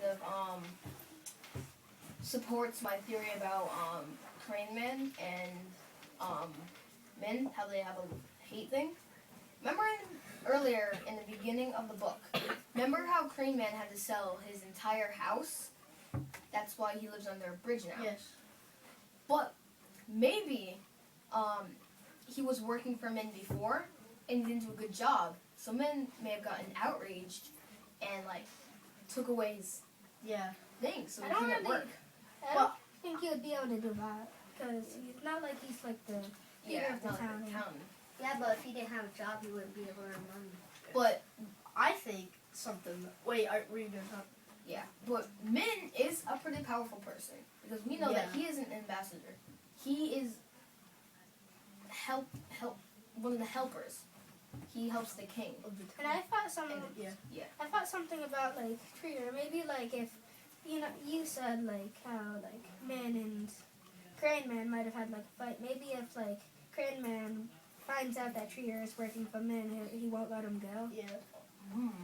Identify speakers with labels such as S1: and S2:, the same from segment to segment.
S1: kind of supports my theory about Crane Man and Min, how they have a hate thing. Remember earlier in the beginning of the book, remember how Crane Man had to sell his entire house? That's why he lives under a bridge now.
S2: Yes.
S1: But maybe he was working for Min before and he didn't do a good job. So Min may have gotten outraged and like took away his thing, so
S3: I
S1: he
S3: don't
S1: couldn't
S3: really-
S1: work.
S3: I don't think he would be able to do that because he's not like he's like the leader of the
S1: not
S3: town.
S1: an accountant.
S4: Yeah, but if he didn't have a job, he wouldn't be able to earn money.
S1: But
S2: I think something. Wait, were you doing something?
S1: yeah, but Min is a pretty powerful person because we know that
S2: Yeah.
S1: he is an ambassador. He is help one of the helpers. He helps the king.
S3: And I thought something.
S2: Yeah.
S3: I thought something about like Trier. Maybe like if you said like how like Man and Crane Man might have had like a fight. Maybe if like Crane Man finds out that Trier is working for Man, he won't let him go.
S2: Yeah.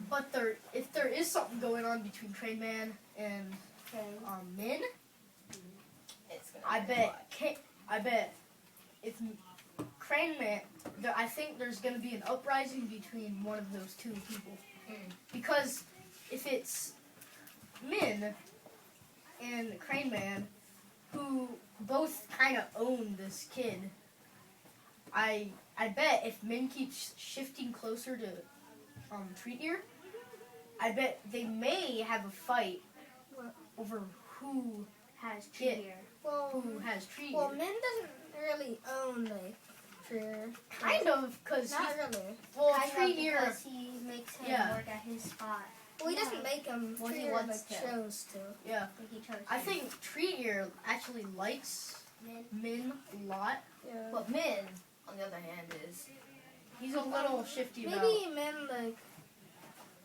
S2: But if there is something going on between Crane Man and Min,
S1: It's gonna
S2: I
S1: be
S2: bet if Crane Man, I think there's gonna be an uprising between one of those two people. Because if it's Min and Crane Man, who both kind of own this kid, I bet if Min keeps shifting closer to Treat Ear, I bet they may have a fight over who
S4: Has
S2: Yeah.
S4: Trier.
S2: who has Treat Ear.
S3: Well, Min doesn't really own like Trier.
S2: Kind of, because
S3: Not really.
S2: well,
S4: Kind of
S2: Treat Ear.
S4: because he makes him
S2: Yeah.
S4: work at his spot.
S3: Well, he
S4: Yeah.
S3: doesn't make him.
S1: Well, he
S3: Trier
S1: wants
S3: like
S1: to.
S3: chose to.
S2: Yeah,
S4: I think he chose
S2: I
S4: him.
S2: think Treat Ear actually likes
S4: Min.
S2: Min a lot.
S3: Yeah.
S1: But Min, on the other hand, is
S2: He's a little shifty about.
S3: Maybe Min like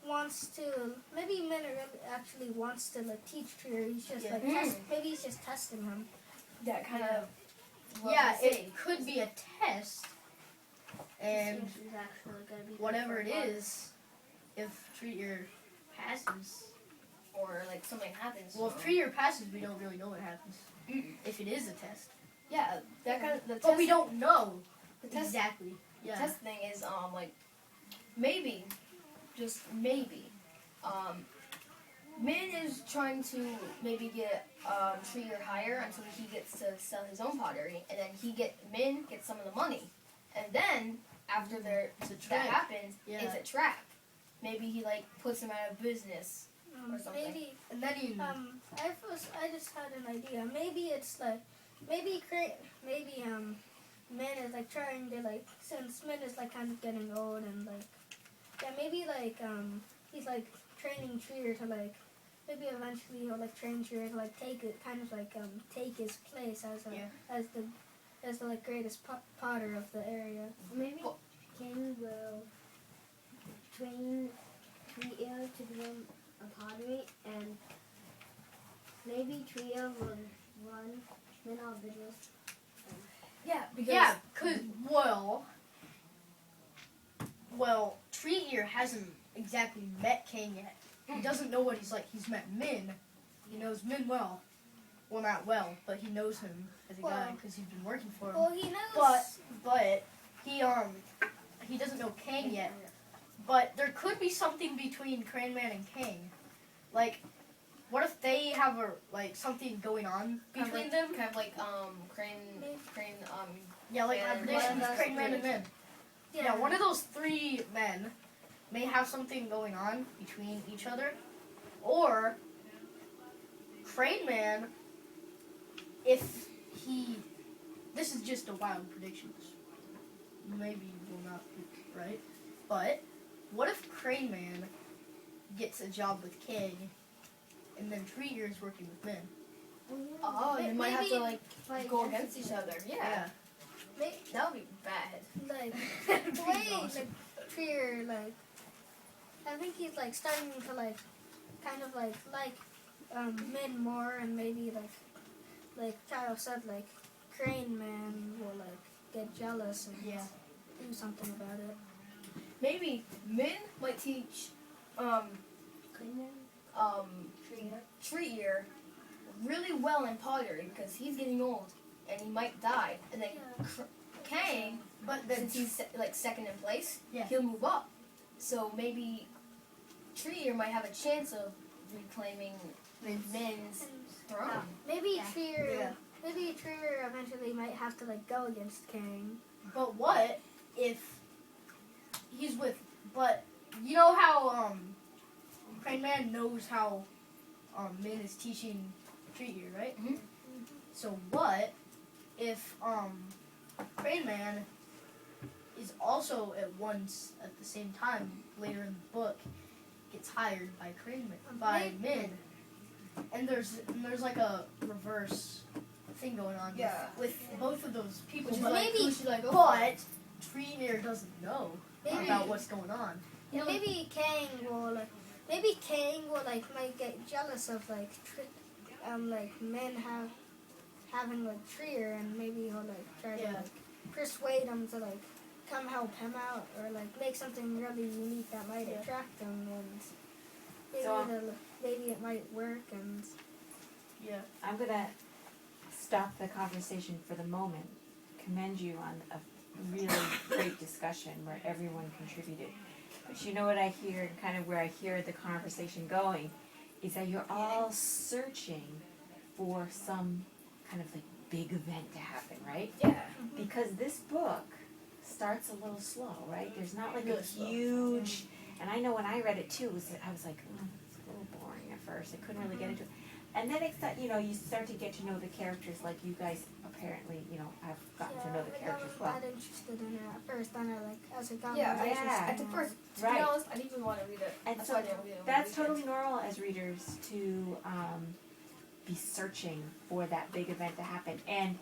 S3: wants to. Maybe Min really actually wants to like teach Trier. He's just
S2: Yeah.
S3: like maybe he's just testing him.
S1: that kind of
S2: It could be a test, and
S4: This is actually gonna be good
S2: whatever
S4: for
S2: it
S4: fun.
S2: is, if Treat Ear passes.
S1: or like something happens.
S2: Well,
S1: to
S2: if
S1: him.
S2: Treat Ear passes, we don't really know what happens. If it is a test.
S1: Yeah, that kind of the
S2: But
S1: test.
S2: we don't know
S1: The test,
S2: exactly.
S1: the
S2: Yeah.
S1: test thing is like maybe, just maybe, Min is trying to maybe get Trier higher until he gets to sell his own pottery, and then Min gets some of the money, and then after
S2: It's a
S1: that
S2: trick.
S1: happens,
S2: Yeah.
S1: it's a trap. Maybe he like puts him out of business. Or something.
S3: Maybe
S2: And then he.
S3: I just had an idea. Maybe it's like maybe Min is like trying to like since Min is like kind of getting old and like maybe like he's like training Trier to like maybe eventually he'll like train Trier to like take it kind of like take his place as the like greatest potter of the area.
S4: Maybe King will train Trier to become a pottery, and maybe Trier will run Min our business.
S1: Yeah, because
S2: Yeah, Treat Ear hasn't exactly met Kang yet. He doesn't know what he's like. He's met Min. He knows Min well. Well, not well, but he knows him as a guy because he's been working for him.
S3: Well, he knows.
S2: But he doesn't know Kang yet. But there could be something between Crane Man and Kang. Like, what if they have something going on between them?
S1: kind of like Crane,
S2: Yeah, like
S1: and
S2: predictions,
S4: one of
S2: Crane
S4: those
S2: Man and Min. Yeah, one of those three men may have something going on between each other. Or Crane Man, if he... This is just a wild prediction. Maybe will not be right. But what if Crane Man gets a job with King and then Treat Ear is working with Min?
S1: Oh, you might have to like
S4: Like,
S1: go against each other. Yeah, that would be bad.
S3: Like
S2: That'd
S3: the
S2: be
S3: way
S2: awesome.
S3: like Trier like I think he's like starting to like kind of like Min more and maybe like Kyle said like Crane Man will like get jealous and
S2: Yeah.
S3: do something about it.
S1: Maybe Min might teach Tree Ear really well in pottery because he's getting old and he might die. And then Kang,
S2: But then
S1: since he's like second in place,
S2: Yeah.
S1: he'll move up. So maybe Tree Ear might have a chance of reclaiming Min's throne.
S3: Maybe
S4: Yeah.
S3: Trier.
S2: Yeah.
S3: Maybe Trier eventually might have to like go against Kang.
S2: But what if he's with? But you know how Crane Man knows how Min is teaching Tree Ear, right?
S1: Mhm.
S2: So what if Crane Man is also at once at the same time later in the book gets hired by by Min, and there's like a reverse thing going on with both of those people.
S1: Which is
S2: But
S1: like,
S3: maybe-
S1: who should I go for?
S2: but Tree Ear doesn't know
S3: Maybe-
S2: about what's going on.
S3: Yeah, maybe Kang will like might get jealous of like men having like Trier, and maybe he'll like try to
S2: Yeah.
S3: like persuade him to like come help him out or like make something really unique that might
S2: Yeah.
S3: attract him, and maybe
S5: So-
S3: maybe it might work. And
S2: Yeah.
S5: I'm gonna stop the conversation for the moment, commend you on a really great discussion where everyone contributed. But you know what I hear, and kind of where I hear the conversation going, is that you're all searching for some kind of like big event to happen, right?
S1: Yeah.
S5: Because this book starts a little slow, right? There's not like
S2: Really
S5: a
S2: slow.
S5: huge, and I know when I read it too, I was like, it's a little boring at first. I couldn't really get into it. And then it's that, you start to get to know the characters like you guys apparently, have gotten to know the
S3: I
S5: characters
S3: wasn't
S5: well.
S3: that interested in it at first. Then I like as it got
S1: Yeah,
S3: more
S1: I
S3: interested.
S5: Yeah.
S1: at the first, to
S5: Right.
S1: be honest, I didn't even want to read it.
S5: And
S1: That's
S5: so
S1: why I didn't read it.
S5: That's totally normal as readers to be searching for that big event to happen. And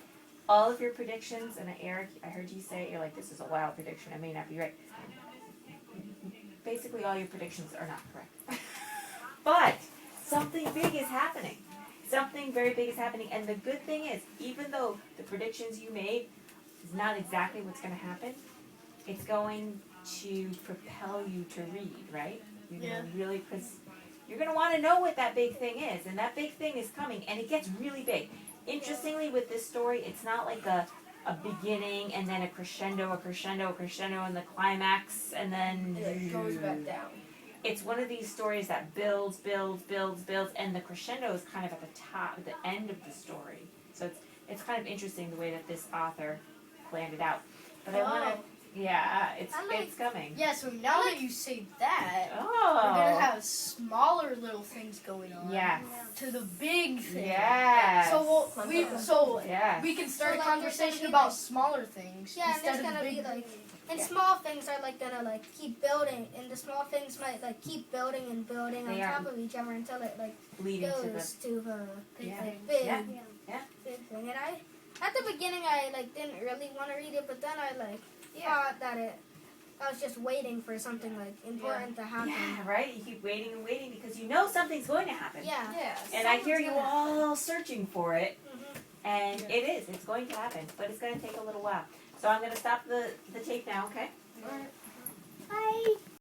S5: all of your predictions, and Eric, I heard you say, you're like, this is a wild prediction, I may not be right. Basically all your predictions are not correct. But something big is happening. Something very big is happening. And the good thing is, even though the predictions you made is not exactly what's going to happen, it's going to propel you to read, right? You're going to really, because you're going to want to know what that big thing is. And that big thing is coming, and it gets really big. Interestingly, with this story, it's not like a beginning and then a crescendo, and the climax, and then
S1: It goes back down.
S5: it's one of these stories that builds, and the crescendo is kind of at the top, at the end of the story. So it's kind of interesting the way that this author planned it out. But I want to, it's coming.
S2: Yeah. So now that you say that, we're
S5: Oh,
S2: gonna have smaller little things going on.
S5: yes,
S2: To the big thing.
S5: yes.
S2: So
S5: yes.
S2: we can start
S3: So,
S2: a
S3: like,
S2: conversation
S3: there's gonna be,
S2: about
S3: like-
S2: smaller things
S3: Yeah, and
S2: instead
S3: there's
S2: of the
S3: gonna
S2: big
S3: be like, and
S5: Yeah.
S3: small things are like gonna like keep building, and the small things might like keep building and building
S5: They
S3: on
S5: are.
S3: top of each other until it like
S5: Leading to
S3: goes to the
S5: Yeah.
S3: like, big,
S5: Yeah.
S3: big thing. And at the beginning, I like didn't really want to read it, but then I like thought that I was just waiting for something like important to happen.
S5: yeah, right. You keep waiting and waiting because you know something's going to happen.
S3: Yeah.
S1: Yeah.
S5: And I hear you
S3: Someone's gonna
S5: all searching for it.
S3: Mhm.
S5: And it is. It's going to happen, but it's going to take a little while. So I'm going to stop the tape now, okay?
S1: Alright.
S3: Bye.